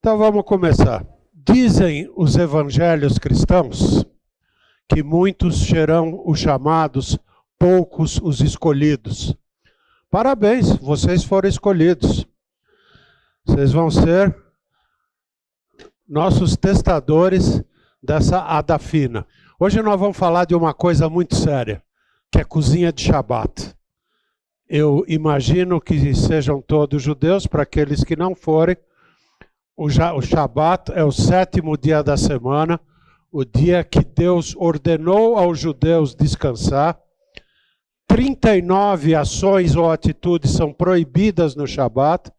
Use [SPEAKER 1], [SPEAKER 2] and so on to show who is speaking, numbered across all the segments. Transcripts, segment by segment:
[SPEAKER 1] Então vamos começar. Dizem os evangelhos cristãos que muitos serão os chamados, poucos os escolhidos. Parabéns, vocês foram escolhidos. Vocês vão ser nossos testadores dessa adafina. Hoje nós vamos falar de uma coisa muito séria, que é cozinha de Shabat. Eu imagino que sejam todos judeus, para aqueles que não forem. O Shabat é o 7º dia da semana, o dia que Deus ordenou aos judeus descansar. 39 ações ou atitudes são proibidas no Shabat,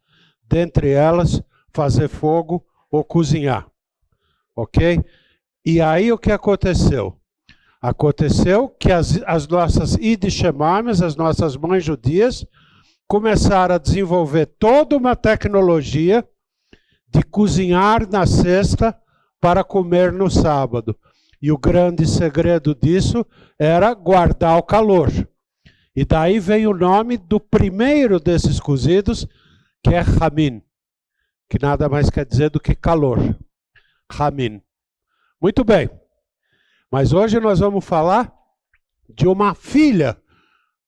[SPEAKER 1] dentre elas, fazer fogo ou cozinhar. Ok? E aí o que aconteceu? Aconteceu que as nossas idishemames, as nossas mães judias, começaram a desenvolver toda uma tecnologia de cozinhar na sexta para comer no sábado. E o grande segredo disso era guardar o calor. E daí vem o nome do primeiro desses cozidos, que é Hamin, que nada mais quer dizer do que calor. Hamin. Muito bem. Mas hoje nós vamos falar de uma filha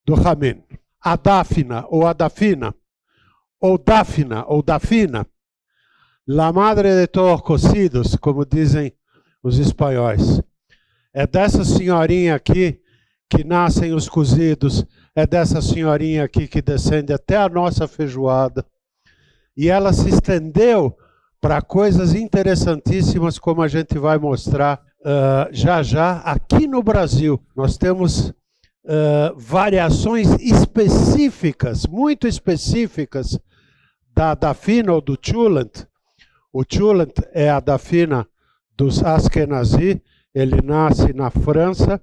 [SPEAKER 1] do Hamin, a Dáfina, ou Adafina, ou Dáfina, ou Dafina, la madre de todos cocidos, como dizem os espanhóis. É dessa senhorinha aqui que nascem os cozidos, é dessa senhorinha aqui que descende até a nossa feijoada. E ela se estendeu para coisas interessantíssimas, como a gente vai mostrar já já aqui no Brasil. Nós temos variações específicas, muito específicas, da Dafina ou do Cholent. O Cholent é a Dafina dos Ashkenazi, ele nasce na França.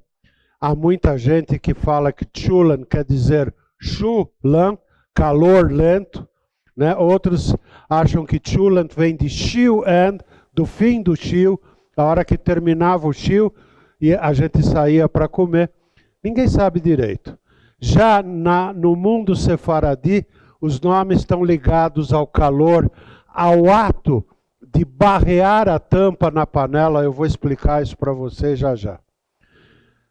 [SPEAKER 1] Há muita gente que fala que Cholent quer dizer Shulam, calor lento. Né? Outros acham que Cholent vem de Shil End, do fim do Shil, a hora que terminava o Shil e a gente saía para comer. Ninguém sabe direito. Já no mundo sefaradi, os nomes estão ligados ao calor, ao ato de barrear a tampa na panela. Eu vou explicar isso para vocês já já.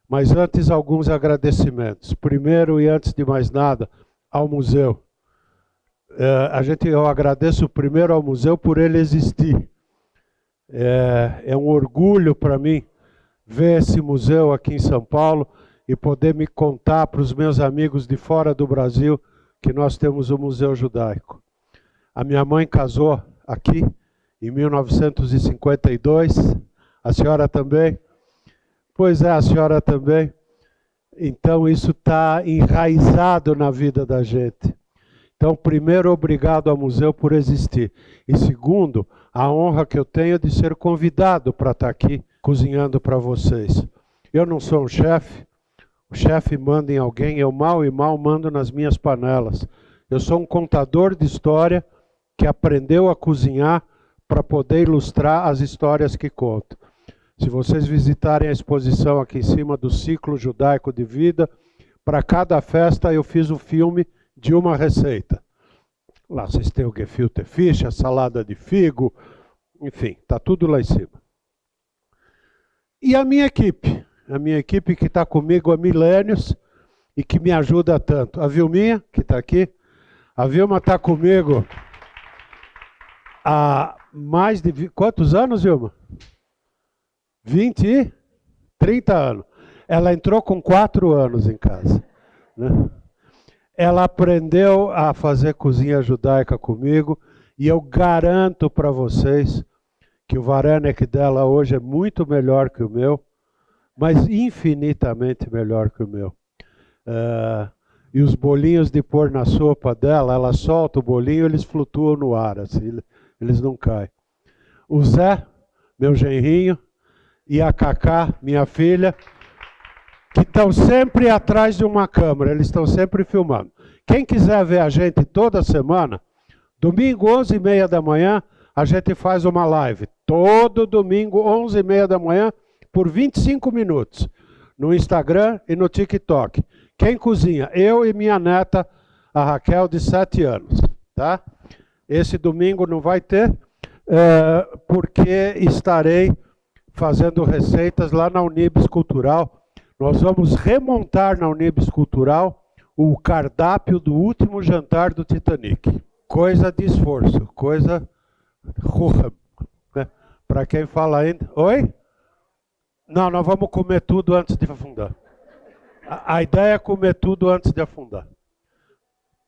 [SPEAKER 1] Mas antes, alguns agradecimentos. Primeiro e antes de mais nada, ao museu. Eu agradeço primeiro ao museu por ele existir. É um orgulho para mim ver esse museu aqui em São Paulo e poder me contar para os meus amigos de fora do Brasil que nós temos o Museu Judaico. A minha mãe casou aqui em 1952. A senhora também? Pois é, a senhora também. Então isso está enraizado na vida da gente. Então, primeiro, obrigado ao museu por existir. E segundo, a honra que eu tenho de ser convidado para estar aqui cozinhando para vocês. Eu não sou um chefe, o chefe manda em alguém, eu mal e mal mando nas minhas panelas. Eu sou um contador de história que aprendeu a cozinhar para poder ilustrar as histórias que conto. Se vocês visitarem a exposição aqui em cima do ciclo judaico de vida, para cada festa eu fiz um filme de uma receita. Lá vocês têm o gefilte fish, a salada de figo, enfim, está tudo lá em cima. E a minha equipe que está comigo há milênios e que me ajuda tanto. A Vilminha, que está aqui, a Vilma está comigo há mais de... Quantos anos, Vilma? 20 e 30 anos. Ela entrou com 4 anos em casa, né? Ela aprendeu a fazer cozinha judaica comigo e eu garanto para vocês que o varanek dela hoje é muito melhor que o meu, mas infinitamente melhor que o meu. E os bolinhos de pôr na sopa dela, ela solta o bolinho, eles flutuam no ar, assim, eles não caem. O Zé, meu genrinho, e a Cacá, minha filha, que estão sempre atrás de uma câmera, eles estão sempre filmando. Quem quiser ver a gente toda semana, domingo, 11h30 da manhã, a gente faz uma live. Todo domingo, 11h30 da manhã, por 25 minutos. No Instagram e no TikTok. Quem cozinha? Eu e minha neta, a Raquel, de 7 anos. Tá? Esse domingo não vai ter. porque estarei fazendo receitas lá na Unibis Cultural. Nós vamos remontar na Unibis Cultural o cardápio do último jantar do Titanic. Coisa de esforço, coisa... né? Para quem fala ainda... Oi? Não, nós vamos comer tudo antes de afundar. A ideia é comer tudo antes de afundar.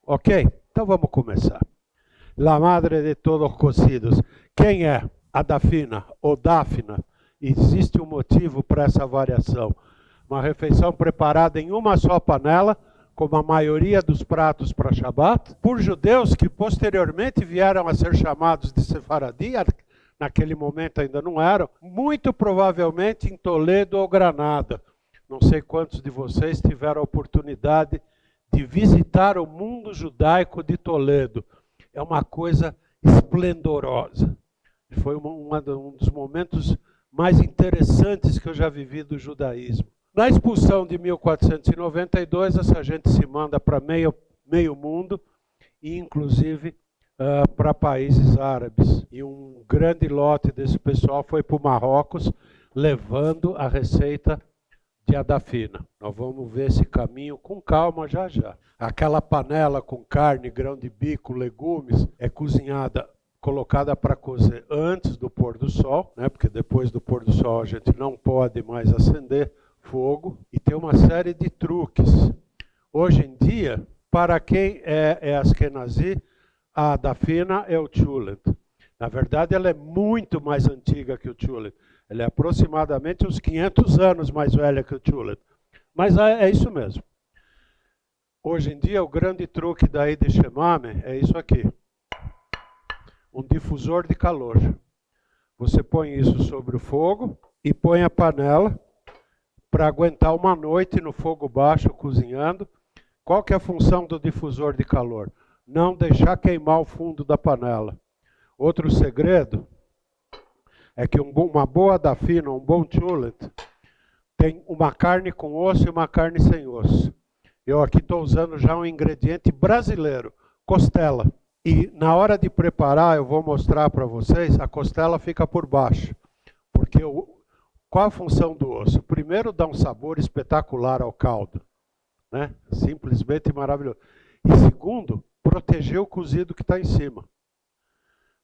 [SPEAKER 1] Ok? Então vamos começar. La madre de todos cocidos. Quem é a Dafina ou Dáfina? Existe um motivo para essa variação. Uma refeição preparada em uma só panela, como a maioria dos pratos para Shabat, por judeus que posteriormente vieram a ser chamados de Sefaradi, naquele momento ainda não eram, muito provavelmente em Toledo ou Granada. Não sei quantos de vocês tiveram a oportunidade de visitar o mundo judaico de Toledo. É uma coisa esplendorosa. Foi um dos momentos mais interessantes que eu já vivi do judaísmo. Na expulsão de 1492, essa gente se manda para meio mundo, e inclusive para países árabes. E um grande lote desse pessoal foi para o Marrocos, levando a receita de Adafina. Nós vamos ver esse caminho com calma já já. Aquela panela com carne, grão de bico, legumes, é cozinhada, colocada para cozer antes do pôr do sol, né? Porque depois do pôr do sol a gente não pode mais acender fogo, e tem uma série de truques. Hoje em dia, para quem é Ashkenazi, a Dafina é o Chulet. Na verdade, ela é muito mais antiga que o Chulet. Ela é aproximadamente uns 500 anos mais velha que o Chulet. Mas é isso mesmo. Hoje em dia, o grande truque daí de Shemame é isso aqui. Um difusor de calor. Você põe isso sobre o fogo e põe a panela para aguentar uma noite no fogo baixo, cozinhando. Qual que é a função do difusor de calor? Não deixar queimar o fundo da panela. Outro segredo é que uma boa Dafina, um bom chulet, tem uma carne com osso e uma carne sem osso. Eu aqui estou usando já um ingrediente brasileiro, costela. E na hora de preparar, eu vou mostrar para vocês, a costela fica por baixo. Porque qual a função do osso? Primeiro, dá um sabor espetacular ao caldo, né? Simplesmente maravilhoso. E segundo, proteger o cozido que está em cima,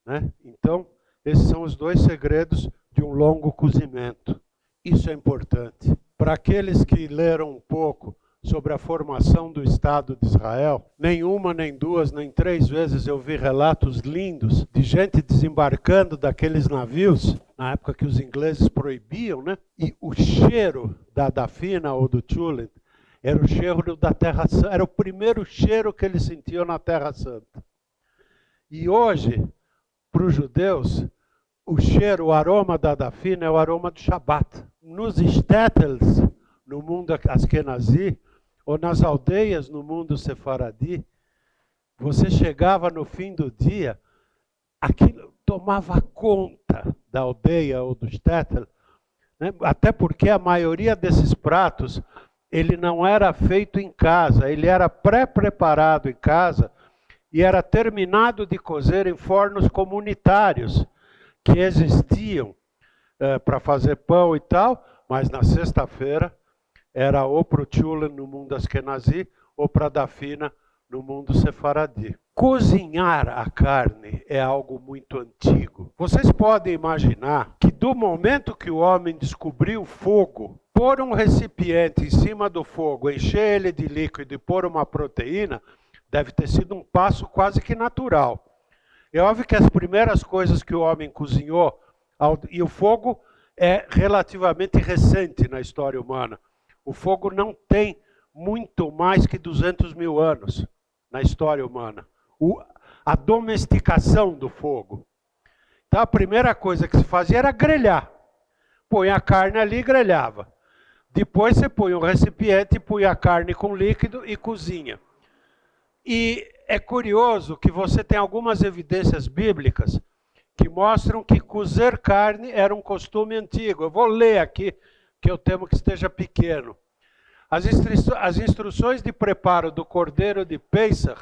[SPEAKER 1] né? Então, esses são os dois segredos de um longo cozimento. Isso é importante. Para aqueles que leram um pouco sobre a formação do Estado de Israel, nenhuma, nem duas, nem três vezes eu vi relatos lindos de gente desembarcando daqueles navios, na época que os ingleses proibiam, né? E o cheiro da Dafina ou do Chulet era o cheiro da Terra Santa, era o primeiro cheiro que eles sentiam na Terra Santa. E hoje, para os judeus, o cheiro, o aroma da Dafina é o aroma do Shabat. Nos shtetls, no mundo Ashkenazi, ou nas aldeias no mundo Sefaradi, você chegava no fim do dia, aquilo tomava conta da aldeia ou do shtetl, né? Até porque a maioria desses pratos, ele não era feito em casa, ele era pré-preparado em casa e era terminado de cozer em fornos comunitários que existiam para fazer pão e tal, mas na sexta-feira era ou para o Chulet no mundo Ashkenazi ou para a Dafina no mundo Sefaradi. Cozinhar a carne é algo muito antigo. Vocês podem imaginar que do momento que o homem descobriu o fogo, pôr um recipiente em cima do fogo, encher ele de líquido e pôr uma proteína, deve ter sido um passo quase que natural. É óbvio que as primeiras coisas que o homem cozinhou, e o fogo é relativamente recente na história humana. O fogo não tem muito mais que 200 mil anos na história humana. A domesticação do fogo. Então a primeira coisa que se fazia era grelhar. Põe a carne ali e grelhava. Depois você põe um recipiente, põe a carne com líquido e cozinha. E é curioso que você tem algumas evidências bíblicas que mostram que cozer carne era um costume antigo. Eu vou ler aqui, que eu temo que esteja pequeno. As instruções de preparo do cordeiro de Pesach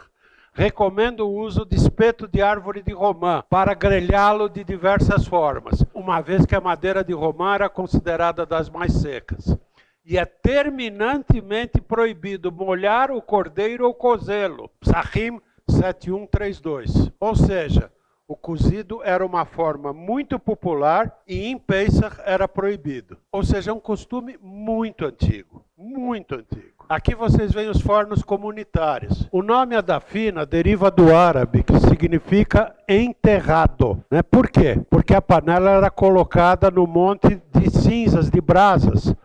[SPEAKER 1] Recomendo o uso de espeto de árvore de romã para grelhá-lo de diversas formas, uma vez que a madeira de romã era considerada das mais secas. E é terminantemente proibido molhar o cordeiro ou cozê-lo. Psachim 7132. Ou seja, o cozido era uma forma muito popular e em Pesach era proibido. Ou seja, é um costume muito antigo. Muito antigo. Aqui vocês veem os fornos comunitários. O nome adafina deriva do árabe, que significa enterrado. Né? Por quê? Porque a panela era colocada no monte de cinzas, de brasas,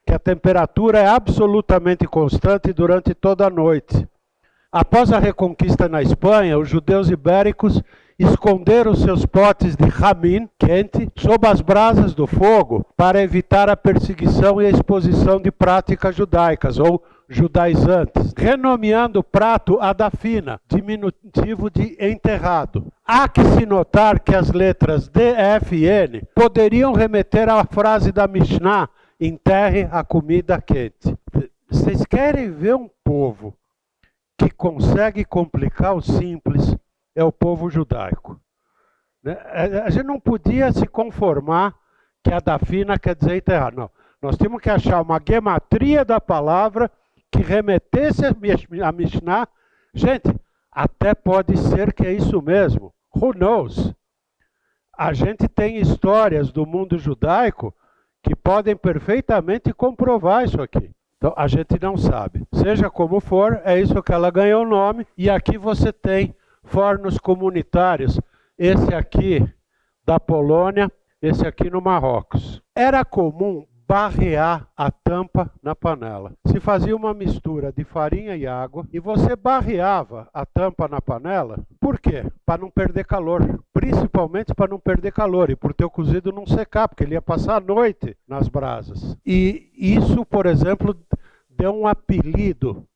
[SPEAKER 1] que a temperatura é absolutamente constante durante toda a noite. Após a reconquista na Espanha, os judeus ibéricos esconderam seus potes de ramin, quente, sob as brasas do fogo para evitar a perseguição e a exposição de práticas judaicas ou judaizantes, renomeando o prato adafina, diminutivo de enterrado. Há que se notar que as letras D, F e N poderiam remeter à frase da Mishnah, enterre a comida quente. Vocês querem ver um povo que consegue complicar o simples? É o povo judaico. A gente não podia se conformar que a dafina quer dizer enterrar. Não. Nós temos que achar uma gematria da palavra que remetesse a Mishnah. Gente, até pode ser que é isso mesmo. Who knows? A gente tem histórias do mundo judaico que podem perfeitamente comprovar isso aqui. Então, a gente não sabe. Seja como for, é isso que ela ganhou o nome. E aqui você tem fornos comunitários, esse aqui da Polônia, esse aqui no Marrocos. Era comum barrear a tampa na panela. Se fazia uma mistura de farinha e água e você barreava a tampa na panela. Por quê? Para não perder calor. Principalmente para não perder calor e para o teu cozido não secar, porque ele ia passar a noite nas brasas. E isso, por exemplo, deu um apelido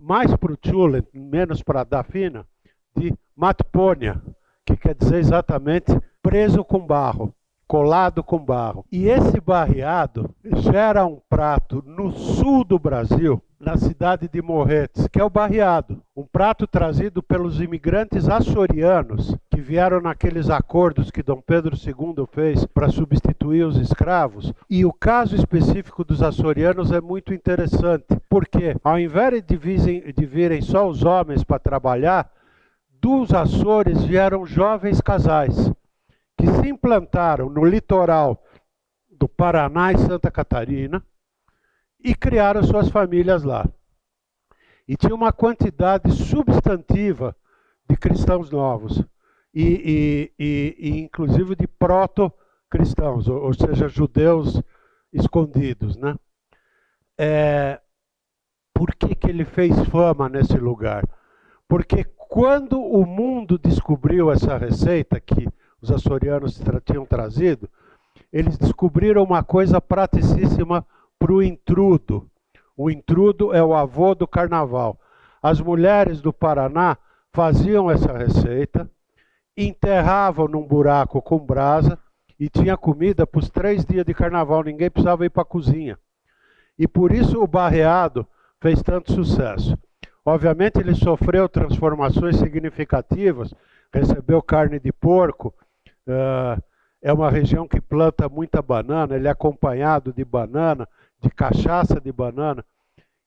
[SPEAKER 1] mais para o tchulen, menos para a dafina, de matpônia, que quer dizer exatamente preso com barro, colado com barro. E esse barreado gera um prato no sul do Brasil, na cidade de Morretes, que é o barreado. Um prato trazido pelos imigrantes açorianos, que vieram naqueles acordos que Dom Pedro II fez para substituir os escravos. E o caso específico dos açorianos é muito interessante, porque ao invés de virem só os homens para trabalhar, dos Açores vieram jovens casais que se implantaram no litoral do Paraná e Santa Catarina e criaram suas famílias lá. E tinha uma quantidade substantiva de cristãos novos e inclusive de proto-cristãos, ou seja, judeus escondidos, né? Por que ele fez fama nesse lugar? Porque quando o mundo descobriu essa receita que os açorianos tinham trazido, eles descobriram uma coisa praticíssima para o intrudo. O intrudo é o avô do carnaval. As mulheres do Paraná faziam essa receita, enterravam num buraco com brasa e tinha comida para os 3 dias de carnaval. Ninguém precisava ir para a cozinha. E por isso o barreado fez tanto sucesso. Obviamente ele sofreu transformações significativas, recebeu carne de porco, é uma região que planta muita banana, ele é acompanhado de banana, de cachaça de banana.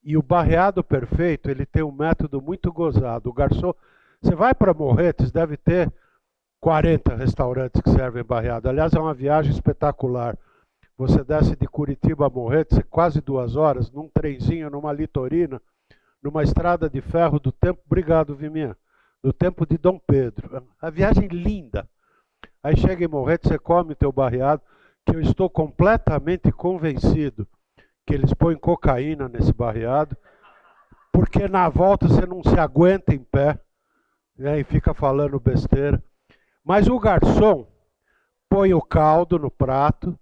[SPEAKER 1] E o barreado perfeito, ele tem um método muito gozado. O garçom, você vai para Morretes, deve ter 40 restaurantes que servem barreado. Aliás, é uma viagem espetacular. Você desce de Curitiba a Morretes, quase 2 horas, num trenzinho, numa litorina, numa estrada de ferro do tempo, obrigado, Viminha, do tempo de Dom Pedro. A viagem linda. Aí chega em Morretes, você come o teu barreado, que eu estou completamente convencido que eles põem cocaína nesse barreado, porque na volta você não se aguenta em pé, né, e fica falando besteira. Mas o garçom põe o caldo no prato,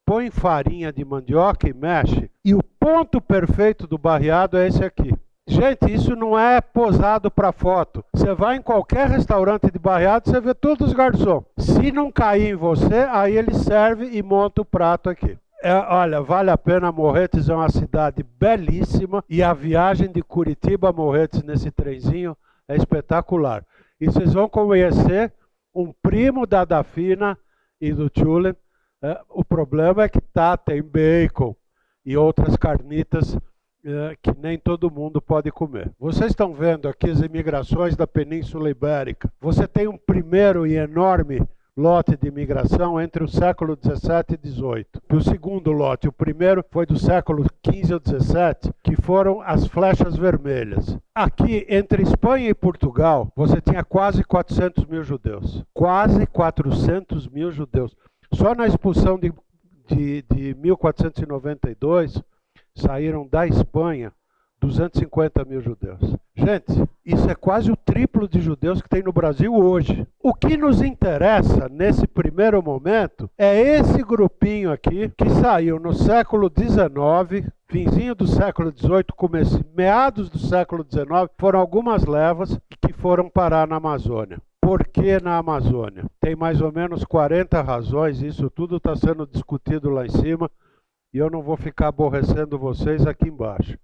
[SPEAKER 1] põe farinha de mandioca e mexe. E o ponto perfeito do barreado é esse aqui. Gente, isso não é posado para foto. Você vai em qualquer restaurante de barreado, você vê todos os garçons. Se não cair em você, aí ele serve e monta o prato aqui. Olha, vale a pena. Morretes é uma cidade belíssima. E a viagem de Curitiba a Morretes nesse trenzinho é espetacular. E vocês vão conhecer um primo da Dafina e do Tchulen. O problema é que tem bacon e outras carnitas que nem todo mundo pode comer. Vocês estão vendo aqui as imigrações da Península Ibérica. Você tem um primeiro e enorme lote de imigração entre o século XVII e XVIII. O segundo lote, o primeiro foi do século XV ou XVII, que foram as flechas vermelhas. Aqui, entre Espanha e Portugal, você tinha quase 400 mil judeus. Quase 400 mil judeus. Só na expulsão de 1492, saíram da Espanha 250 mil judeus. Gente, isso é quase o triplo de judeus que tem no Brasil hoje. O que nos interessa nesse primeiro momento é esse grupinho aqui que saiu no século XIX, finzinho do século XVIII, meados do século XIX, foram algumas levas que foram parar na Amazônia. Por que na Amazônia? Tem mais ou menos 40 razões, isso tudo está sendo discutido lá em cima, e eu não vou ficar aborrecendo vocês aqui embaixo.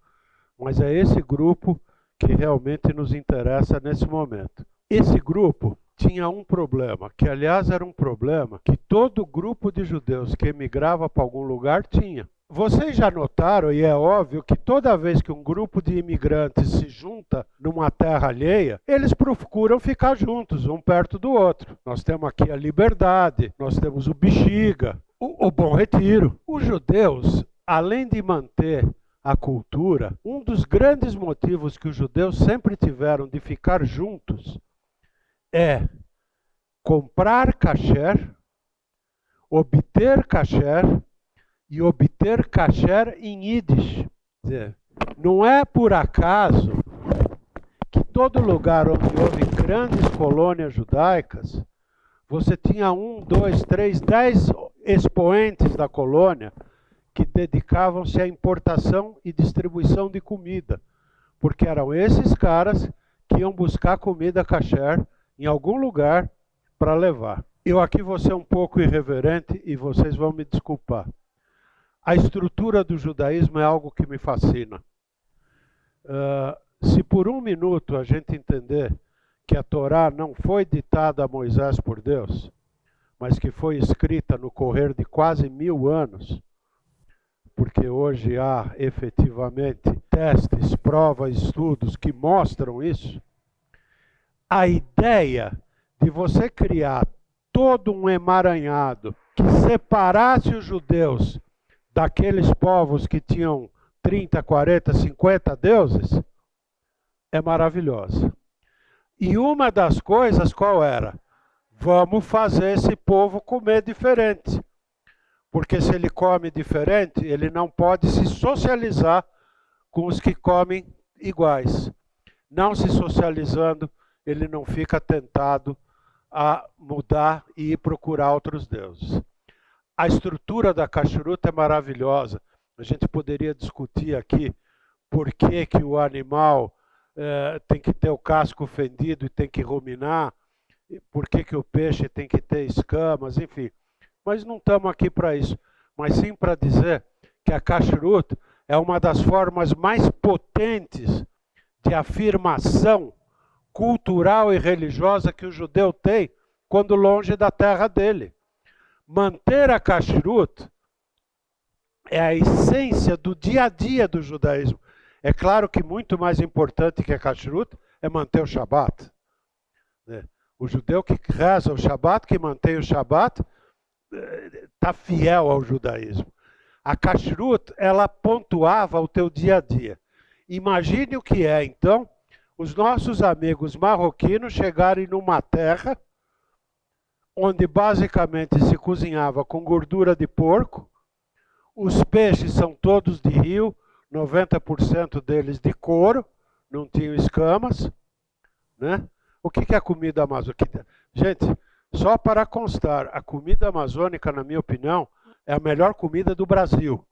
[SPEAKER 1] Mas é esse grupo que realmente nos interessa nesse momento. Esse grupo tinha um problema, que aliás era um problema que todo grupo de judeus que emigrava para algum lugar tinha. Vocês já notaram, e é óbvio, que toda vez que um grupo de imigrantes se junta numa terra alheia, eles procuram ficar juntos, um perto do outro. Nós temos aqui a Liberdade, nós temos o Bexiga, o Bom Retiro. Os judeus, além de manter a cultura, um dos grandes motivos que os judeus sempre tiveram de ficar juntos é comprar kasher, obter kasher e obter kasher em Yiddish. Quer dizer, não é por acaso que todo lugar onde houve grandes colônias judaicas, você tinha 1, 2, 3, 10 expoentes da colônia que dedicavam-se à importação e distribuição de comida, porque eram esses caras que iam buscar comida kasher em algum lugar para levar. Eu aqui vou ser um pouco irreverente e vocês vão me desculpar. A estrutura do judaísmo é algo que me fascina. Se por um minuto a gente entender que a Torá não foi ditada a Moisés por Deus, mas que foi escrita no correr de quase 1000 anos, porque hoje há efetivamente testes, provas, estudos que mostram isso, a ideia de você criar todo um emaranhado que separasse os judeus daqueles povos que tinham 30, 40, 50 deuses, é maravilhosa. E uma das coisas qual era? Vamos fazer esse povo comer diferente. Porque se ele come diferente, ele não pode se socializar com os que comem iguais. Não se socializando, ele não fica tentado a mudar e ir procurar outros deuses. A estrutura da kashrut é maravilhosa. A gente poderia discutir aqui por que que o animal tem que ter o casco fendido e tem que ruminar, por que que o peixe tem que ter escamas, enfim. Mas não estamos aqui para isso, mas sim para dizer que a kashrut é uma das formas mais potentes de afirmação cultural e religiosa que o judeu tem quando longe da terra dele. Manter a kashrut é a essência do dia a dia do judaísmo. É claro que muito mais importante que a kashrut é manter o Shabat. O judeu que reza o Shabat, que mantém o Shabat, está fiel ao judaísmo. A kashrut, ela pontuava o teu dia a dia. Imagine o que é, então, os nossos amigos marroquinos chegarem numa terra onde basicamente se cozinhava com gordura de porco, os peixes são todos de rio, 90% deles de couro, não tinham escamas, né? O que é a comida amazônica? Gente, só para constar, a comida amazônica, na minha opinião, é a melhor comida do Brasil.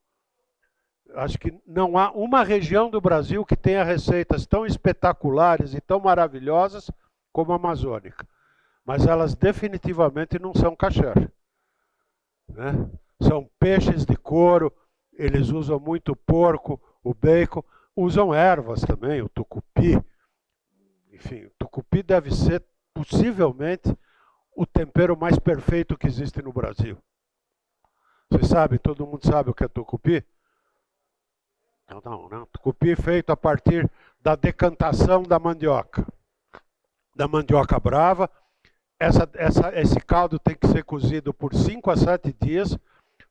[SPEAKER 1] Acho que não há uma região do Brasil que tenha receitas tão espetaculares e tão maravilhosas como a amazônica. Mas elas definitivamente não são kasher, né? São peixes de couro, eles usam muito porco, o bacon, usam ervas também, o tucupi. Enfim, o tucupi deve ser, possivelmente, o tempero mais perfeito que existe no Brasil. Vocês sabem, todo mundo sabe o que é tucupi? Não. Tucupi feito a partir da decantação da mandioca brava. Esse caldo tem que ser cozido por 5 a 7 dias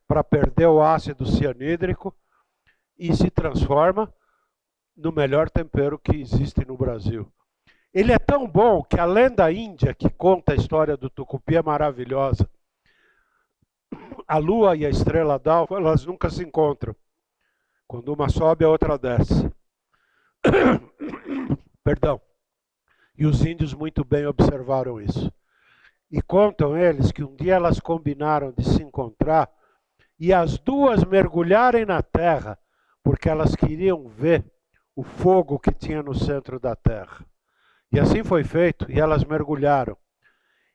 [SPEAKER 1] para perder o ácido cianídrico e se transforma no melhor tempero que existe no Brasil. Ele é tão bom que a lenda índia que conta a história do tucupi é maravilhosa. A lua e a estrela d'alva, elas nunca se encontram. Quando uma sobe, a outra desce. Perdão. E os índios muito bem observaram isso. E contam eles que um dia elas combinaram de se encontrar e as duas mergulharem na terra, porque elas queriam ver o fogo que tinha no centro da terra. E assim foi feito, e elas mergulharam.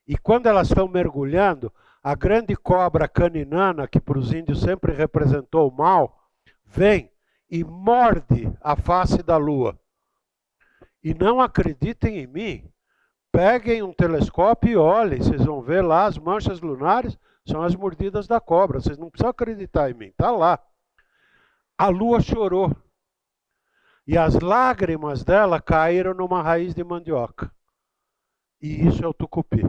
[SPEAKER 1] E quando elas estão mergulhando, a grande cobra caninana, que para os índios sempre representou o mal, vem e morde a face da lua. E não acreditem em mim, peguem um telescópio e olhem, vocês vão ver lá as manchas lunares, são as mordidas da cobra, vocês não precisam acreditar em mim, está lá. A lua chorou. E as lágrimas dela caíram numa raiz de mandioca. E isso é o tucupi.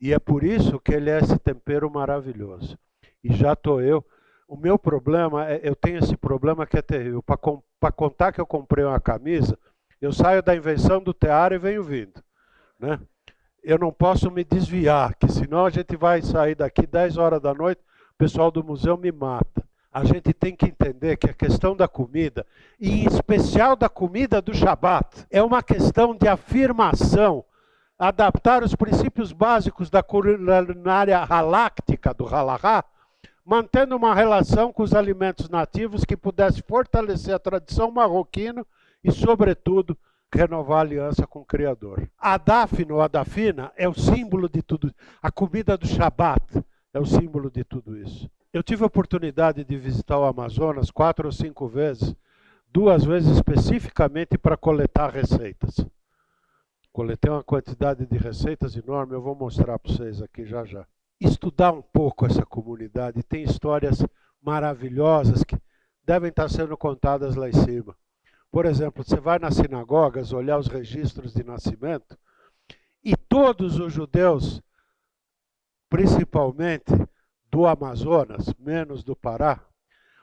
[SPEAKER 1] E é por isso que ele é esse tempero maravilhoso. E já estou eu. O meu problema, eu tenho esse problema que é terrível. Para contar que eu comprei uma camisa, eu saio da invenção do tear e venho vindo. Né? Eu não posso me desviar, que senão a gente vai sair daqui 10 horas da noite, o pessoal do museu me mata. A gente tem que entender que a questão da comida, e em especial da comida do Shabat, é uma questão de afirmação, adaptar os princípios básicos da culinária haláctica, do halahá, mantendo uma relação com os alimentos nativos que pudesse fortalecer a tradição marroquina e, sobretudo, renovar a aliança com o Criador. A dáfina ou a dafina é o símbolo de tudo. A comida do Shabat é o símbolo de tudo isso. Eu tive a oportunidade de visitar o Amazonas 4 ou 5 vezes, 2 vezes especificamente para coletar receitas. Coletei uma quantidade de receitas enorme, eu vou mostrar para vocês aqui já já. Estudar um pouco essa comunidade, tem histórias maravilhosas que devem estar sendo contadas lá em cima. Por exemplo, você vai nas sinagogas olhar os registros de nascimento e todos os judeus, principalmente do Amazonas, menos do Pará,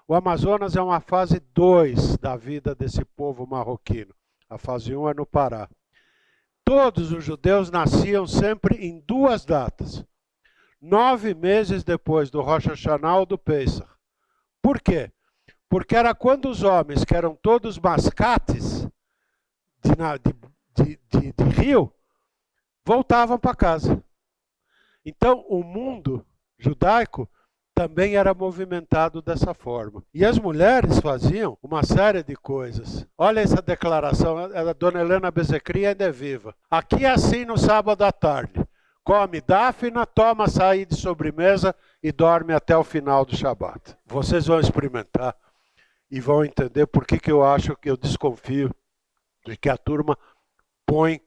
[SPEAKER 1] o Amazonas é uma fase 2 da vida desse povo marroquino. A fase 1 é no Pará. Todos os judeus nasciam sempre em 2 datas. 9 meses depois do Rosh Hashanah ou do Pesach. Por quê? Porque era quando os homens, que eram todos mascates de rio, voltavam para casa. Então, o mundo judaico também era movimentado dessa forma. E as mulheres faziam uma série de coisas. Olha essa declaração, a dona Helena Bezecri ainda é viva. Aqui é assim no sábado à tarde. Come dáfina, toma açaí de sobremesa e dorme até o final do Shabat. Vocês vão experimentar e vão entender por que eu acho que eu desconfio de que a turma põe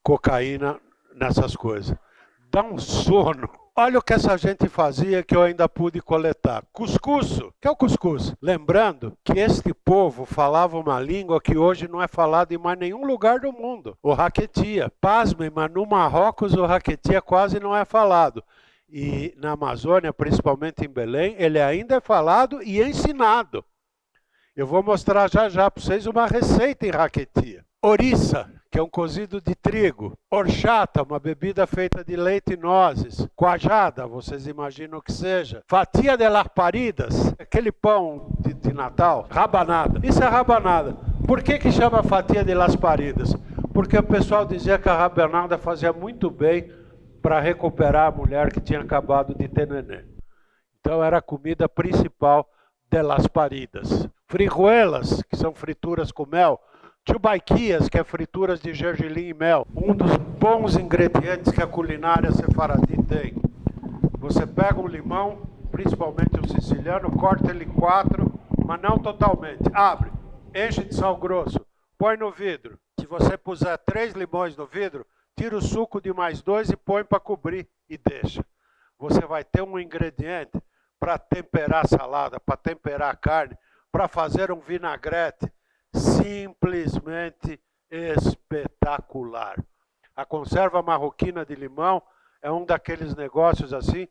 [SPEAKER 1] cocaína nessas coisas. Dá um sono. Olha o que essa gente fazia que eu ainda pude coletar. Cuscuz. O que é o cuscuz? Lembrando que este povo falava uma língua que hoje não é falada em mais nenhum lugar do mundo. O raquetia. Pasmem, mas no Marrocos o raquetia quase não é falado. E na Amazônia, principalmente em Belém, ele ainda é falado e ensinado. Eu vou mostrar já já para vocês uma receita em raquetia. Ouriça, que é um cozido de trigo. Horchata, uma bebida feita de leite e nozes. Cuajada, vocês imaginam que seja. Fatia de las paridas, aquele pão de Natal. Rabanada. Isso é rabanada. Por que chama fatia de las paridas? Porque o pessoal dizia que a rabanada fazia muito bem para recuperar a mulher que tinha acabado de ter neném. Então era a comida principal de las paridas. Frijuelas, que são frituras com mel. Chubaiquias, que é frituras de gergelim e mel. Um dos bons ingredientes que a culinária sefaradi tem. Você pega um limão, principalmente o siciliano, corta ele em 4, mas não totalmente. Abre, enche de sal grosso, põe no vidro. Se você puser 3 limões no vidro, tira o suco de mais 2 e põe para cobrir e deixa. Você vai ter um ingrediente para temperar a salada, para temperar a carne, para fazer um vinagrete simplesmente espetacular. A conserva marroquina de limão é um daqueles negócios assim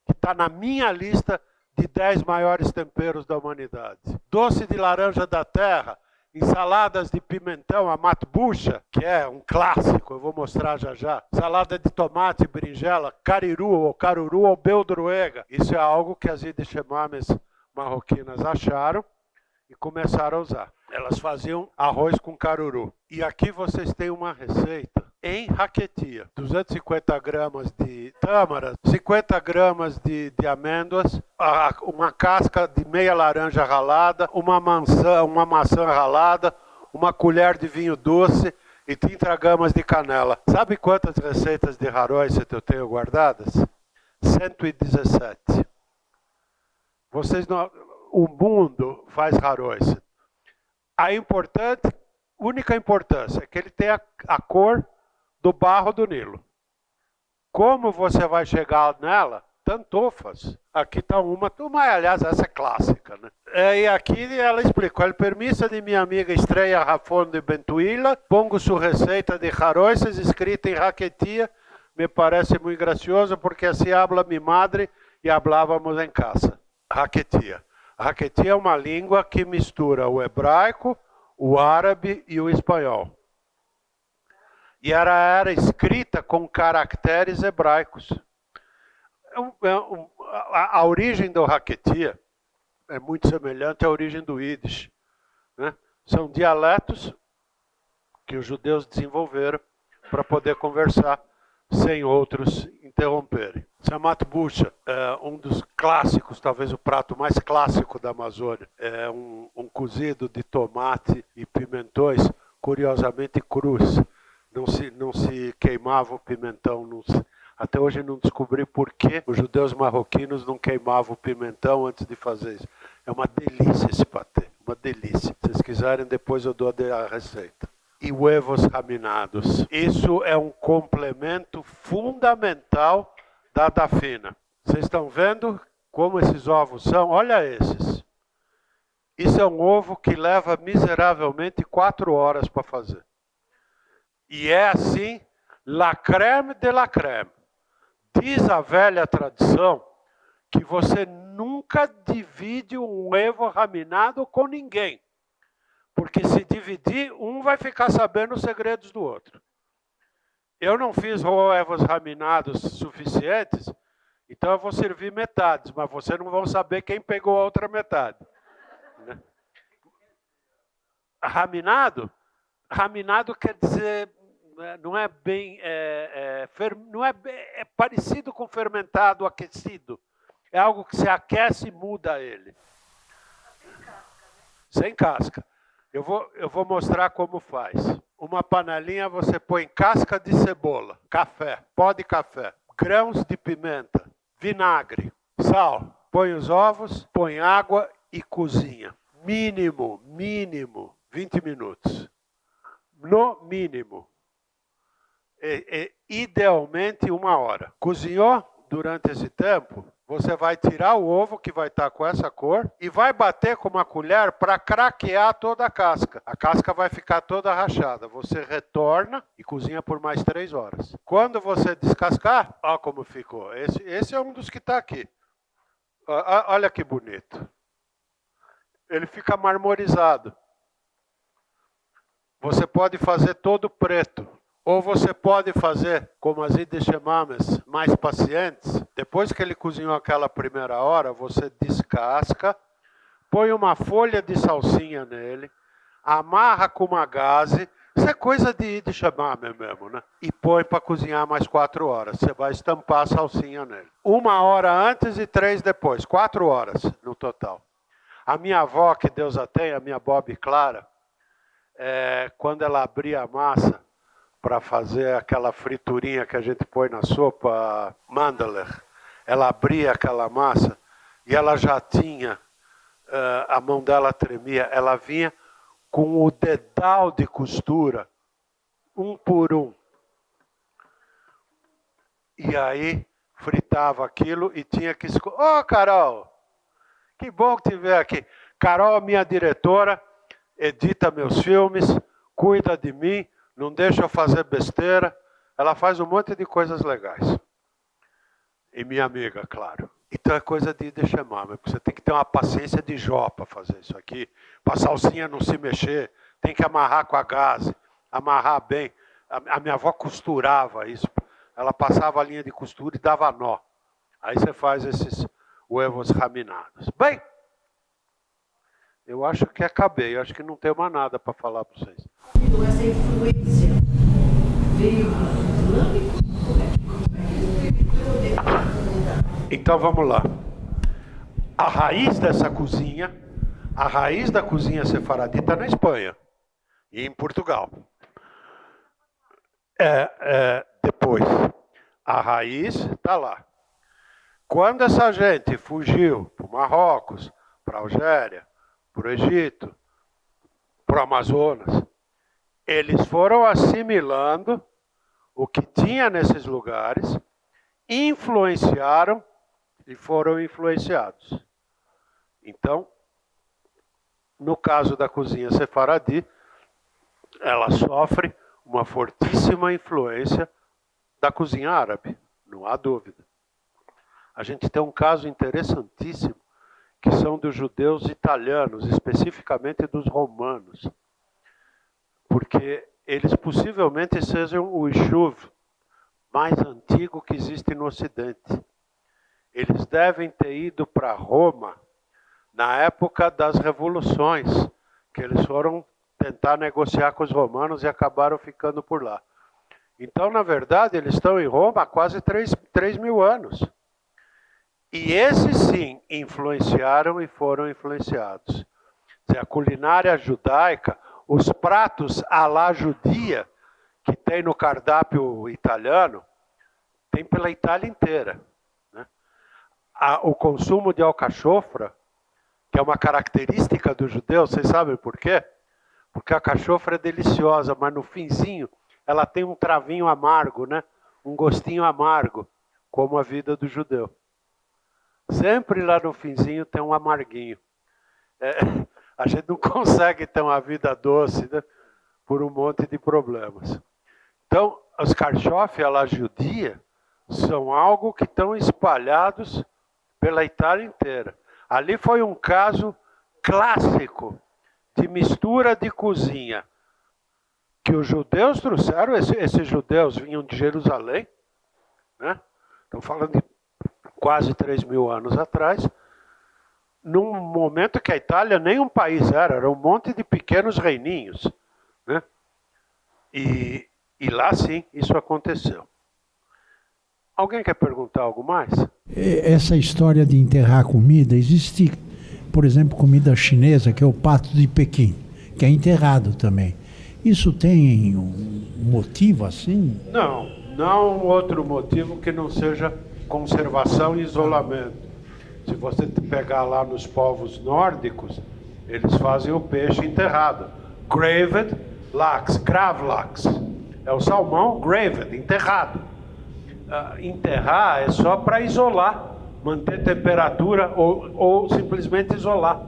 [SPEAKER 1] que está na minha lista de 10 maiores temperos da humanidade. Doce de laranja da terra, ensaladas de pimentão, a matbucha, que é um clássico, eu vou mostrar já já. Salada de tomate, berinjela, cariru ou beldroega. Isso é algo que as idixemames marroquinas acharam e começaram a usar. Elas faziam arroz com caruru. E aqui vocês têm uma receita em raquetia. 250 gramas de tâmaras, 50 gramas de amêndoas, uma casca de meia laranja ralada, uma maçã ralada, uma colher de vinho doce e 30 gramas de canela. Sabe quantas receitas de haroset eu tenho guardadas? 117. O mundo faz haroset. A única importância é que ele tem a cor do barro do Nilo. Como você vai chegar nela? Tantofas. Aqui está uma, aliás, essa é clássica, né? E aqui ela explica: com o permisso de minha amiga Estrella Rafón de Bentuila, pongo sua receita de haroset escrita em raquetia. Me parece muito gracioso porque assim habla mi madre e hablávamos em casa. Raquetia. Raquetia é uma língua que mistura o hebraico, o árabe e o espanhol. E era escrita com caracteres hebraicos. A origem do raquetia é muito semelhante à origem do Yiddish, né? São dialetos que os judeus desenvolveram para poder conversar sem outros interromperem. Samat bucha é um dos clássicos, talvez o prato mais clássico da Amazônia. É um cozido de tomate e pimentões, curiosamente crus. Não se queimava o pimentão. Até hoje não descobri por que os judeus marroquinos não queimavam o pimentão antes de fazer isso. É uma delícia esse patê, uma delícia. Se vocês quiserem, depois eu dou a receita. E huevos raminados. Isso é um complemento fundamental da dafina. Vocês estão vendo como esses ovos são? Olha esses. Isso é um ovo que leva miseravelmente 4 horas para fazer. E é assim, la crème de la crème. Diz a velha tradição que você nunca divide um ovo raminado com ninguém. Porque se dividir, um vai ficar sabendo os segredos do outro. Eu não fiz ovos raminados suficientes, então eu vou servir metades, mas vocês não vão saber quem pegou a outra metade. Né? Raminado? Raminado quer dizer, não é bem, é parecido com fermentado aquecido. É algo que se aquece e muda ele. Sem casca. Eu vou mostrar como faz. Uma panelinha você põe casca de cebola, café, pó de café, grãos de pimenta, vinagre, sal. Põe os ovos, põe água e cozinha. Mínimo 20 minutos. No mínimo. Idealmente 1 hora. Cozinhou durante esse tempo? Você vai tirar o ovo, que vai estar com essa cor, e vai bater com uma colher para craquear toda a casca. A casca vai ficar toda rachada. Você retorna e cozinha por mais 3 horas. Quando você descascar, olha como ficou. Esse é um dos que está aqui. Olha que bonito. Ele fica marmorizado. Você pode fazer todo preto. Ou você pode fazer, como as idixemames mais pacientes, depois que ele cozinhou aquela primeira hora, você descasca, põe uma folha de salsinha nele, amarra com uma gaze, isso é coisa de idixemame mesmo, né? E põe para cozinhar mais 4 horas. Você vai estampar a salsinha nele. 1 hora antes e 3 depois, 4 horas no total. A minha avó, que Deus a tenha, a minha Bob Clara, quando ela abria a massa, para fazer aquela friturinha que a gente põe na sopa, mandeler. Ela abria aquela massa e ela já tinha, a mão dela tremia, ela vinha com o dedal de costura um por um. E aí fritava aquilo e tinha que escolher. Ô, Carol, que bom que te ver aqui. Carol, minha diretora, edita meus filmes, cuida de mim, não deixa eu fazer besteira. Ela faz um monte de coisas legais. E minha amiga, claro. Então é coisa de chamar, porque você tem que ter uma paciência de Jó para fazer isso aqui. Para a salsinha não se mexer, tem que amarrar com a gaze, amarrar bem. A minha avó costurava isso. Ela passava a linha de costura e dava nó. Aí você faz esses huevos raminados. Bem, eu acho que acabei. Eu acho que não tenho mais nada para falar para vocês.
[SPEAKER 2] Essa influência veio do islâmico?
[SPEAKER 1] Então vamos lá. A raiz dessa cozinha, a raiz da cozinha sefaradi está na Espanha e em Portugal. Depois, a raiz está lá. Quando essa gente fugiu para o Marrocos, para a Algéria, para o Egito, para o Amazonas, eles foram assimilando o que tinha nesses lugares, influenciaram e foram influenciados. Então, no caso da cozinha sefaradi, ela sofre uma fortíssima influência da cozinha árabe, não há dúvida. A gente tem um caso interessantíssimo, que são dos judeus italianos, especificamente dos romanos, porque eles possivelmente sejam o Yishuv mais antigo que existe no Ocidente. Eles devem ter ido para Roma na época das revoluções, que eles foram tentar negociar com os romanos e acabaram ficando por lá. Então, na verdade, eles estão em Roma há quase 3.000 anos. E esses, sim, influenciaram e foram influenciados. A culinária judaica, os pratos à la judia, que tem no cardápio italiano, tem pela Itália inteira. Né? O consumo de alcachofra, que é uma característica do judeu, vocês sabem por quê? Porque a alcachofra é deliciosa, mas no finzinho ela tem um travinho amargo, né? Um gostinho amargo, como a vida do judeu. Sempre lá no finzinho tem um amarguinho. A gente não consegue ter uma vida doce, né? Por um monte de problemas. Então, os carchofi à la judia são algo que estão espalhados pela Itália inteira. Ali foi um caso clássico de mistura de cozinha que os judeus trouxeram. Esses judeus vinham de Jerusalém, né? Estão falando de quase 3.000 anos atrás, num momento que a Itália nem um país era um monte de pequenos reininhos, né? E lá sim, isso aconteceu. Alguém quer perguntar algo mais?
[SPEAKER 3] Essa história de enterrar comida, existe, por exemplo, comida chinesa, que é o pato de Pequim, que é enterrado também. Isso tem um motivo assim?
[SPEAKER 1] Não outro motivo que não seja conservação e isolamento. Se você pegar lá nos povos nórdicos, eles fazem o peixe enterrado. Graved lax, gravlax. É o salmão graved, enterrado. Enterrar é só para isolar, manter temperatura ou simplesmente isolar,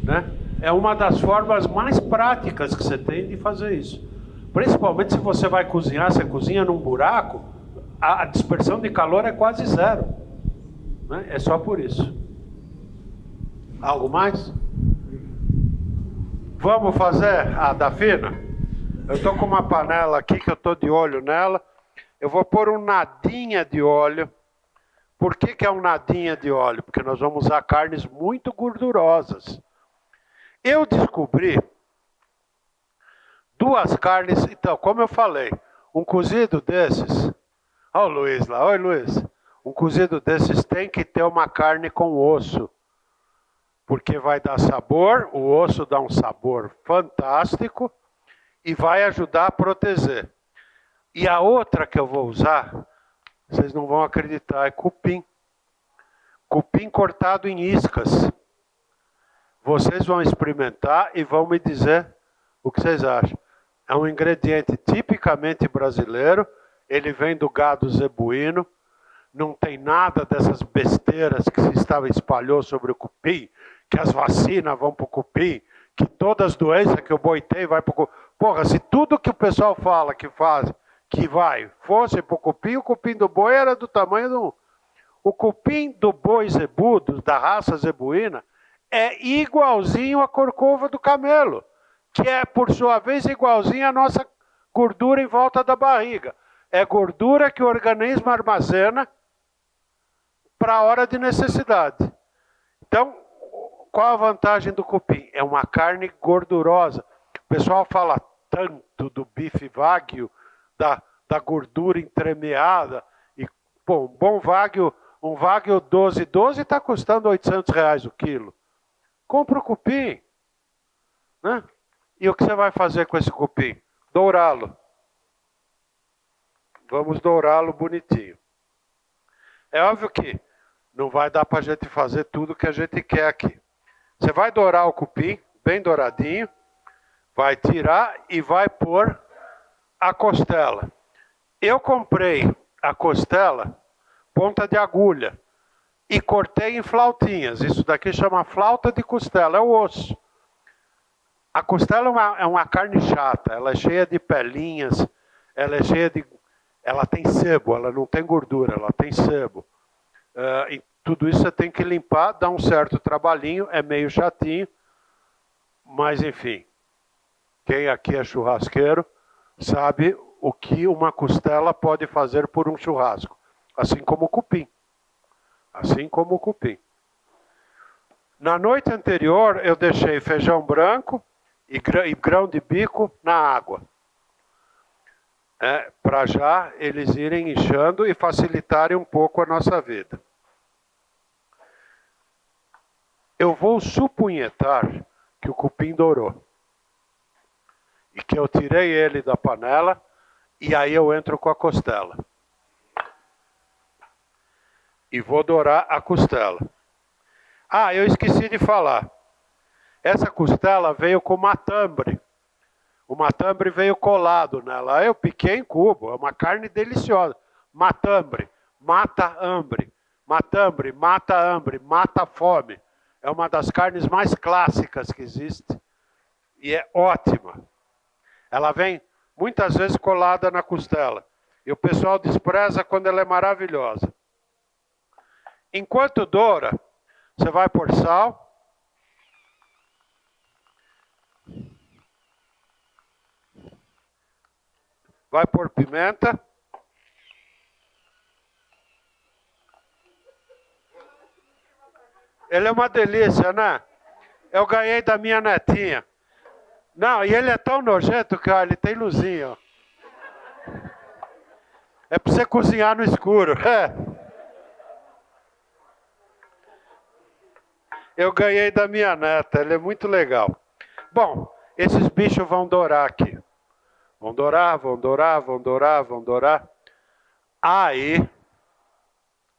[SPEAKER 1] né? É uma das formas mais práticas que você tem de fazer isso. Principalmente se você vai cozinhar, você cozinha num buraco, a dispersão de calor é quase zero, né? É só por isso. Algo mais? Vamos fazer a da fina? Eu estou com uma panela aqui que eu estou de olho nela. Eu vou pôr um nadinha de óleo. Por que é um nadinha de óleo? Porque nós vamos usar carnes muito gordurosas. Eu descobri duas carnes. Então, como eu falei, um cozido desses... Olha o Luiz lá. Oi, Luiz. Um cozido desses tem que ter uma carne com osso. Porque vai dar sabor, o osso dá um sabor fantástico e vai ajudar a proteger. E a outra que eu vou usar, vocês não vão acreditar, é cupim. Cupim cortado em iscas. Vocês vão experimentar e vão me dizer o que vocês acham. É um ingrediente tipicamente brasileiro. Ele vem do gado zebuíno. Não tem nada dessas besteiras que se espalhou sobre o cupim, que as vacinas vão para o cupim, que todas as doenças que o boi tem vai para o cupim. Porra, se tudo que o pessoal fala que faz, que vai, fosse para o cupim do boi era do tamanho do... O cupim do boi zebu, da raça zebuína, é igualzinho à corcova do camelo, que é, por sua vez, igualzinho à nossa gordura em volta da barriga. É gordura que o organismo armazena para a hora de necessidade. Então, qual a vantagem do cupim? É uma carne gordurosa. O pessoal fala tanto do bife wagyu, da gordura entremeada. E, pô, um wagyu 12 está custando R$800 o quilo. Compra o cupim. Né? E o que você vai fazer com esse cupim? Dourá-lo. Vamos dourá-lo bonitinho. É óbvio que não vai dar para a gente fazer tudo que a gente quer aqui. Você vai dourar o cupim, bem douradinho, vai tirar e vai pôr a costela. Eu comprei a costela, ponta de agulha, e cortei em flautinhas. Isso daqui chama flauta de costela, é o osso. A costela é uma carne chata, ela é cheia de pelinhas, ela tem sebo, ela não tem gordura, ela tem sebo. E tudo isso você tem que limpar, dá um certo trabalhinho, é meio chatinho, mas enfim, quem aqui é churrasqueiro sabe o que uma costela pode fazer por um churrasco, assim como o cupim. Assim como o cupim. Na noite anterior eu deixei feijão branco e grão de bico na água. Para já eles irem inchando e facilitarem um pouco a nossa vida. Eu vou supunhetar que o cupim dourou. E que eu tirei ele da panela e aí eu entro com a costela. E vou dourar a costela. Ah, eu esqueci de falar. Essa costela veio com matambre. O matambre veio colado nela. Eu piquei em cubo, é uma carne deliciosa. Matambre, mata hambre. Matambre, mata hambre, mata fome. É uma das carnes mais clássicas que existe. E é ótima. Ela vem muitas vezes colada na costela. E o pessoal despreza quando ela é maravilhosa. Enquanto doura, você vai pôr sal. Vai pôr pimenta. Ele é uma delícia, né? Eu ganhei da minha netinha. Não, e ele é tão nojento que, ó, ele tem luzinha, ó. É para você cozinhar no escuro. Eu ganhei da minha neta, ele é muito legal. Bom, esses bichos vão dourar aqui. Vão dourar, vão dourar, vão dourar, vão dourar. Aí,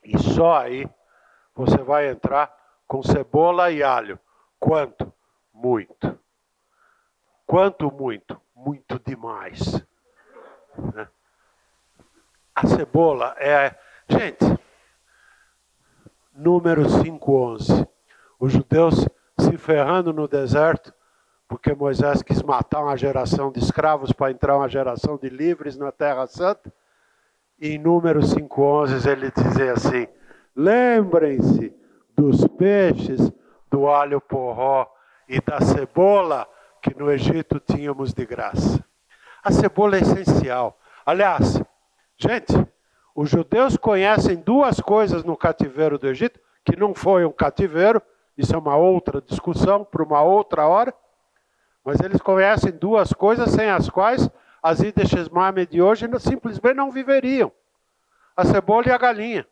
[SPEAKER 1] e só aí, você vai entrar com cebola e alho. Quanto? Muito. Quanto muito? Muito demais. A cebola é... Gente, número 5:11. Os judeus se ferrando no deserto, porque Moisés quis matar uma geração de escravos para entrar uma geração de livres na Terra Santa. E em número 5:11 ele dizia assim: lembrem-se dos peixes, do alho porró e da cebola que no Egito tínhamos de graça. A cebola é essencial. Aliás, gente, os judeus conhecem duas coisas no cativeiro do Egito, que não foi um cativeiro, isso é uma outra discussão para uma outra hora, mas eles conhecem duas coisas sem as quais as Yiddish Mame de hoje simplesmente não viveriam. A cebola e a galinha.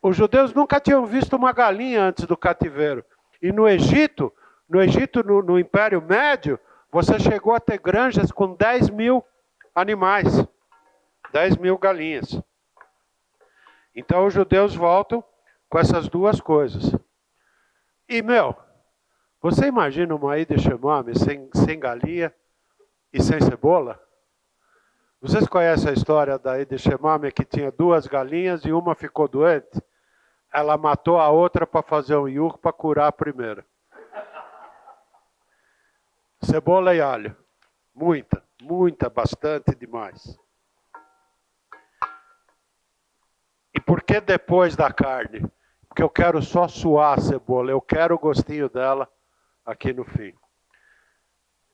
[SPEAKER 1] Os judeus nunca tinham visto uma galinha antes do cativeiro. E no Egito, no Império Médio, você chegou a ter granjas com 10.000 animais. 10.000 galinhas. Então os judeus voltam com essas duas coisas. E, você imagina uma Yiddish Mame sem galinha? e sem cebola? Vocês conhecem a história da Edeshemame que tinha 2 galinhas e uma ficou doente? Ela matou a outra para fazer um iur para curar a primeira. Cebola e alho. Muita, muita, bastante demais. E por que depois da carne? Porque eu quero só suar a cebola, eu quero o gostinho dela aqui no fim.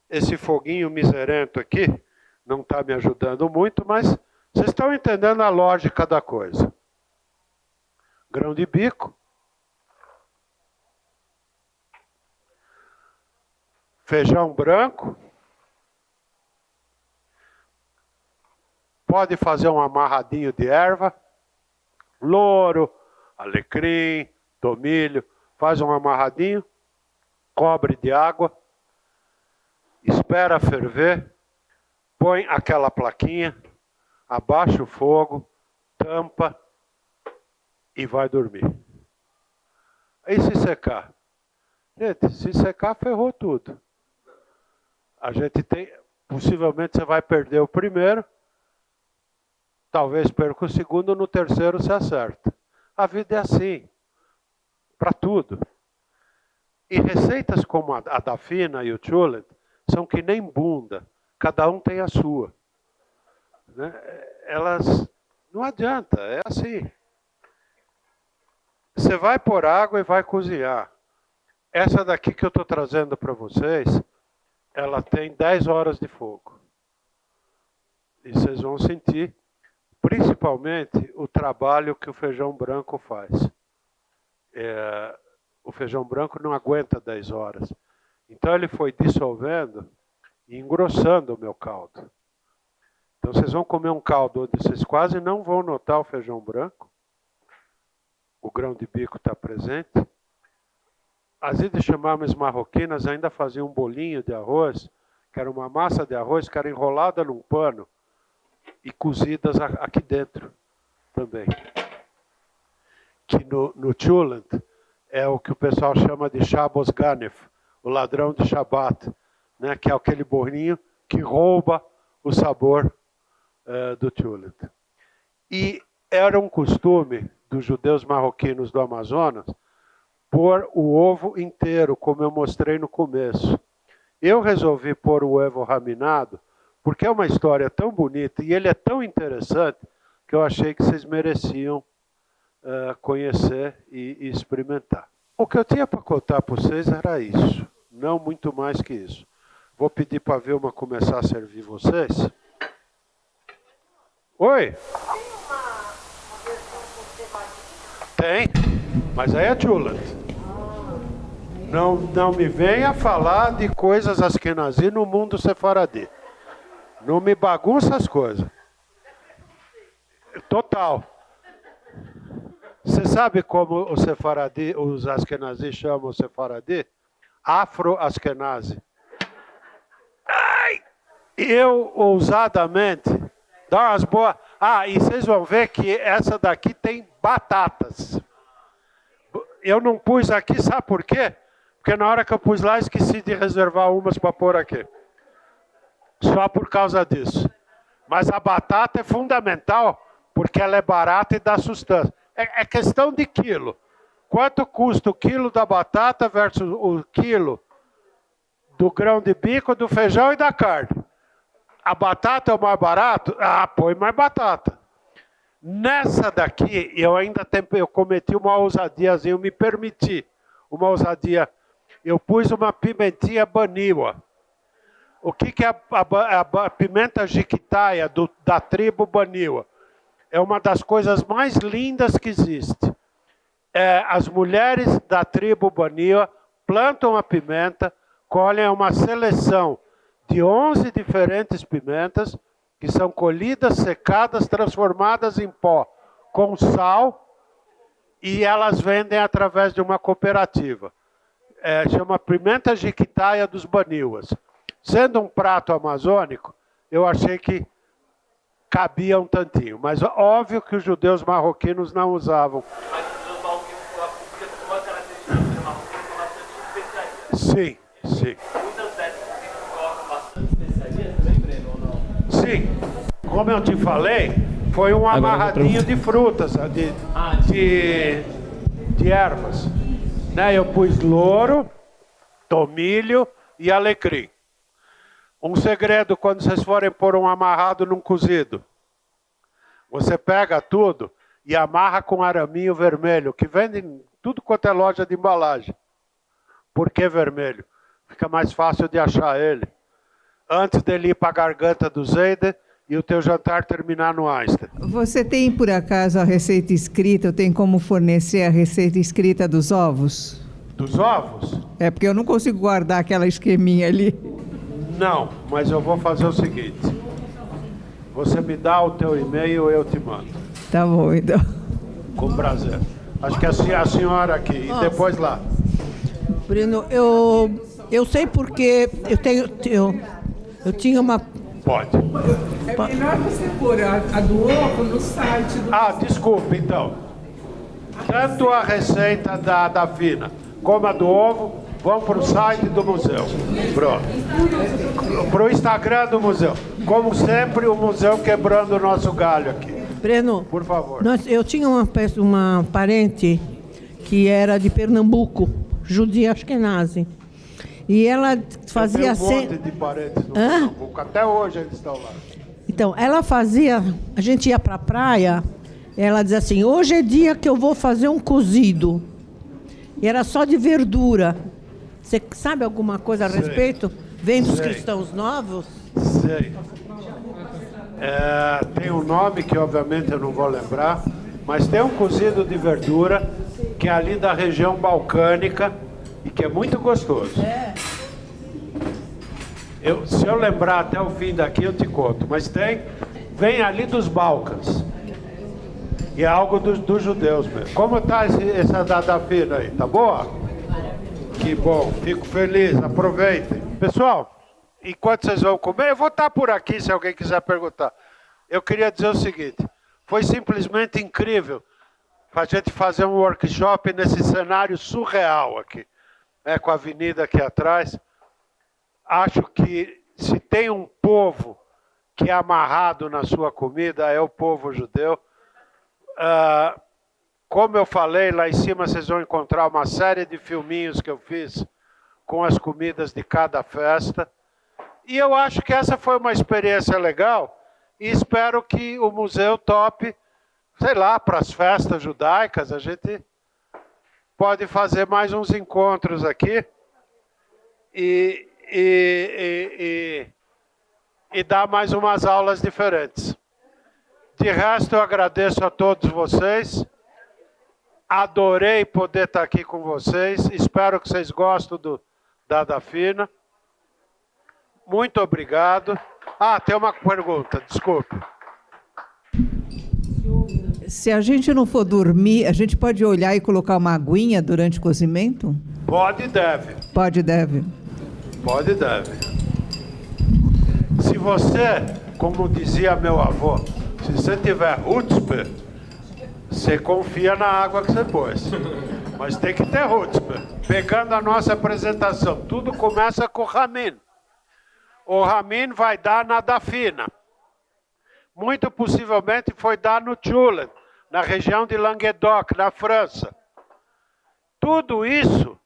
[SPEAKER 1] Esse foguinho miserento aqui não está me ajudando muito, mas vocês estão entendendo a lógica da coisa. Grão de bico. Feijão branco. Pode fazer um amarradinho de erva. Louro, alecrim, tomilho. Faz um amarradinho. Cobre de água. Espera ferver. Põe aquela plaquinha. Abaixa o fogo. Tampa. E vai dormir. E se secar? Gente, se secar, ferrou tudo. A gente tem... Possivelmente você vai perder o primeiro. Talvez perca o segundo, no terceiro se acerta. A vida é assim. Para tudo. E receitas como a da Fina e o Chulet são que nem bunda. Cada um tem a sua. Né? Elas... Não adianta, é assim. Você vai pôr água e vai cozinhar. Essa daqui que eu estou trazendo para vocês, ela tem 10 horas de fogo. E vocês vão sentir, principalmente, o trabalho que o feijão branco faz. O feijão branco não aguenta 10 horas. Então ele foi dissolvendo e engrossando o meu caldo. Então vocês vão comer um caldo onde vocês quase não vão notar o feijão branco. O grão de bico está presente. As ideshemames marroquinas ainda faziam um bolinho de arroz, que era uma massa de arroz que era enrolada num pano e cozidas aqui dentro também. Que no Chulant é o que o pessoal chama de Shabbos Ganef, o ladrão de Shabat, né, que é aquele bolinho que rouba o sabor do Chulant. E era um costume dos judeus marroquinos do Amazonas pôr o ovo inteiro, como eu mostrei no começo. Eu resolvi pôr o ovo raminado porque é uma história tão bonita e ele é tão interessante que eu achei que vocês mereciam conhecer e experimentar. O que eu tinha para contar para vocês era isso, não muito mais que isso. Vou pedir para a Vilma começar a servir vocês. Oi? Tem, mas aí é Chulant. Não me venha falar de coisas Askenazi no mundo sefaradi. Não me bagunça as coisas. Total. Você sabe como o sefaradi, os Askenazi chamam o sefaradi? Afro-Askenazi. Eu, ousadamente, dá umas boas... e vocês vão ver que essa daqui tem batatas. Eu não pus aqui, sabe por quê? Porque na hora que eu pus lá, esqueci de reservar umas para pôr aqui. Só por causa disso. Mas a batata é fundamental, porque ela é barata e dá sustância. É questão de quilo. Quanto custa o quilo da batata versus o quilo do grão de bico, do feijão e da carne? A batata é o mais barato? Põe mais batata. Nessa daqui, eu cometi uma ousadiazinha, eu me permiti uma ousadia. Eu pus uma pimentinha baniwa. O que é a pimenta jiquitaia da tribo baniwa? É uma das coisas mais lindas que existe. As mulheres da tribo baniwa plantam a pimenta, colhem uma seleção de 11 diferentes pimentas, que são colhidas, secadas, transformadas em pó com sal, e elas vendem através de uma cooperativa. Chama pimenta jiquitaia dos baniwas. Sendo um prato amazônico, eu achei que cabia um tantinho. Mas óbvio que os judeus marroquinos não usavam.
[SPEAKER 4] Mas os judeus marroquinos têm uma característica marroquina com bastante especiaria.
[SPEAKER 1] Sim, sim.
[SPEAKER 4] Muitas dessas colocam bastante especiaria também.
[SPEAKER 1] Como eu te falei, foi um amarradinho de frutas, de ervas. Né? Eu pus louro, tomilho e alecrim. Um segredo quando vocês forem pôr um amarrado num cozido. Você pega tudo e amarra com araminho vermelho, que vende em tudo quanto é loja de embalagem. Por que vermelho? Fica mais fácil de achar ele. Antes dele ir para a garganta do Zeider e o teu jantar terminar no Einstein.
[SPEAKER 5] Você tem, por acaso, a receita escrita? Tem como fornecer a receita escrita dos ovos?
[SPEAKER 1] Dos ovos?
[SPEAKER 5] É porque eu não consigo guardar aquela esqueminha ali.
[SPEAKER 1] Não, mas eu vou fazer o seguinte. Você me dá o teu e-mail, eu te mando.
[SPEAKER 5] Tá bom, então.
[SPEAKER 1] Com prazer. Acho que é a senhora aqui. E depois lá.
[SPEAKER 6] Breno, eu sei porque eu tinha uma...
[SPEAKER 1] Pode.
[SPEAKER 7] É melhor você pôr a do ovo no site do...
[SPEAKER 1] Ah, desculpe, então. Tanto a receita da Fina como a do ovo vão para o site do museu. Pronto. Para o Instagram do museu. Como sempre, o museu quebrando o nosso galho aqui.
[SPEAKER 6] Breno,
[SPEAKER 1] Por favor.
[SPEAKER 6] eu tinha uma parente que era de Pernambuco, judia ashkenazi. E ela fazia...
[SPEAKER 1] Eu tenho um monte de parentes no Pernambuco. Até hoje eles estão lá.
[SPEAKER 6] Então, ela fazia... A gente ia para a praia, ela dizia assim, hoje é dia que eu vou fazer um cozido. E era só de verdura. Você sabe alguma coisa a
[SPEAKER 1] Sei.
[SPEAKER 6] respeito? Vem dos
[SPEAKER 1] Sei.
[SPEAKER 6] cristãos novos?
[SPEAKER 1] Sei. Tem um nome que obviamente eu não vou lembrar, mas tem um cozido de verdura que é ali da região balcânica e que é muito gostoso. Se eu lembrar até o fim daqui eu te conto, mas vem ali dos Balcãs. E é algo dos judeus mesmo. Como está essa data fina aí? Tá boa? Que bom, fico feliz, aproveitem. Pessoal, enquanto vocês vão comer, eu vou estar por aqui se alguém quiser perguntar. Eu queria dizer o seguinte, foi simplesmente incrível a gente fazer um workshop nesse cenário surreal aqui, com a avenida aqui atrás. Acho que se tem um povo que é amarrado na sua comida, é o povo judeu. Como eu falei, lá em cima vocês vão encontrar uma série de filminhos que eu fiz com as comidas de cada festa. E eu acho que essa foi uma experiência legal e espero que o museu tope, sei lá, para as festas judaicas, a gente pode fazer mais uns encontros aqui e dar mais umas aulas diferentes. De resto, eu agradeço a todos vocês. Adorei poder estar aqui com vocês. Espero que vocês gostem da Dafina. Muito obrigado. Tem uma pergunta, desculpe.
[SPEAKER 5] Se a gente não for dormir, a gente pode olhar e colocar uma aguinha durante o cozimento?
[SPEAKER 1] Pode e deve.
[SPEAKER 5] Pode e deve.
[SPEAKER 1] Pode e deve. Se você, como dizia meu avô, se você tiver chutzpah, você confia na água que você pôs. Mas tem que ter chutzpah. Pegando a nossa apresentação, tudo começa com o Ramin. O Ramin vai dar na Dafina. Muito possivelmente foi dar no Tulen, na região de Languedoc, na França. Tudo isso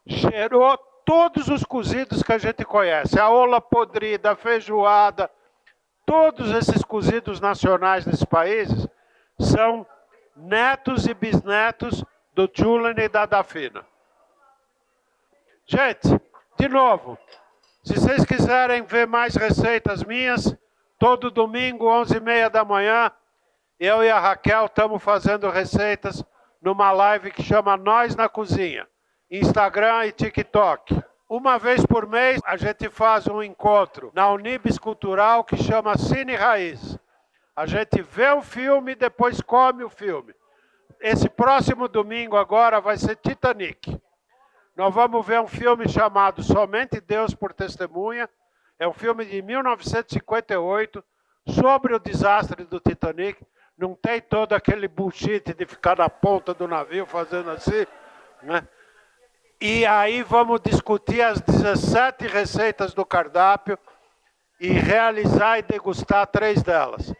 [SPEAKER 1] cheirou todos os cozidos que a gente conhece. A ola podrida, a feijoada, todos esses cozidos nacionais desses países são netos e bisnetos do Tulen e da Dafina. Gente, de novo, se vocês quiserem ver mais receitas minhas, todo domingo, 11h30 da manhã, eu e a Raquel estamos fazendo receitas numa live que chama Nós na Cozinha, Instagram e TikTok. Uma vez por mês, a gente faz um encontro na Unibis Cultural que chama Cine Raiz. A gente vê o filme e depois come o filme. Esse próximo domingo agora vai ser Titanic. Nós vamos ver um filme chamado Somente Deus por Testemunha. É um filme de 1958 sobre o desastre do Titanic. Não tem todo aquele bullshit de ficar na ponta do navio fazendo assim, né? E aí vamos discutir as 17 receitas do cardápio e realizar e degustar 3 delas.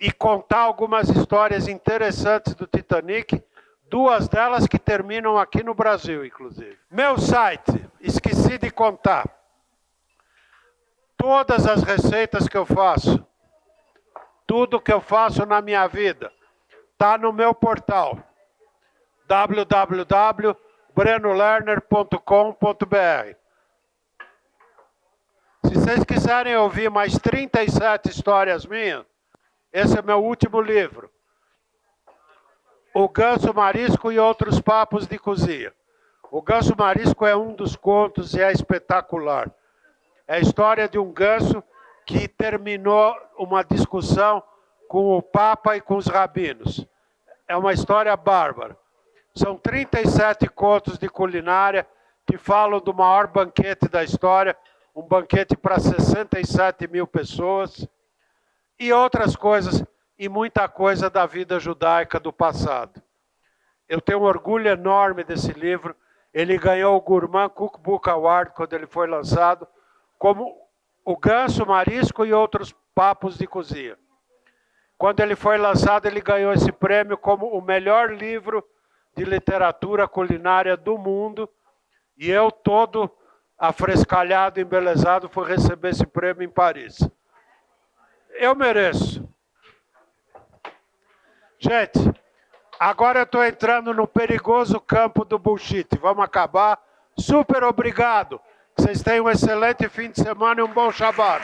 [SPEAKER 1] E contar algumas histórias interessantes do Titanic, 2 delas que terminam aqui no Brasil, inclusive. Meu site, esqueci de contar. Todas as receitas que eu faço, tudo que eu faço na minha vida, está no meu portal, www.brenolerner.com.br. Se vocês quiserem ouvir mais 37 histórias minhas, esse é meu último livro. O Ganso Marisco e Outros Papos de Cozinha. O Ganso Marisco é um dos contos e é espetacular. É a história de um ganso que terminou uma discussão com o Papa e com os rabinos. É uma história bárbara. São 37 contos de culinária que falam do maior banquete da história, um banquete para 67 mil pessoas, e outras coisas, e muita coisa da vida judaica do passado. Eu tenho um orgulho enorme desse livro. Ele ganhou o Gourmand Cookbook Award quando ele foi lançado, como O Ganso Marisco e Outros Papos de Cozinha. Quando ele foi lançado, ele ganhou esse prêmio como o melhor livro de literatura culinária do mundo, e eu, todo afrescalhado, embelezado, fui receber esse prêmio em Paris. Eu mereço. Gente, agora eu estou entrando no perigoso campo do bullshit. Vamos acabar. Super obrigado. Vocês tenham um excelente fim de semana e um bom Shabbat.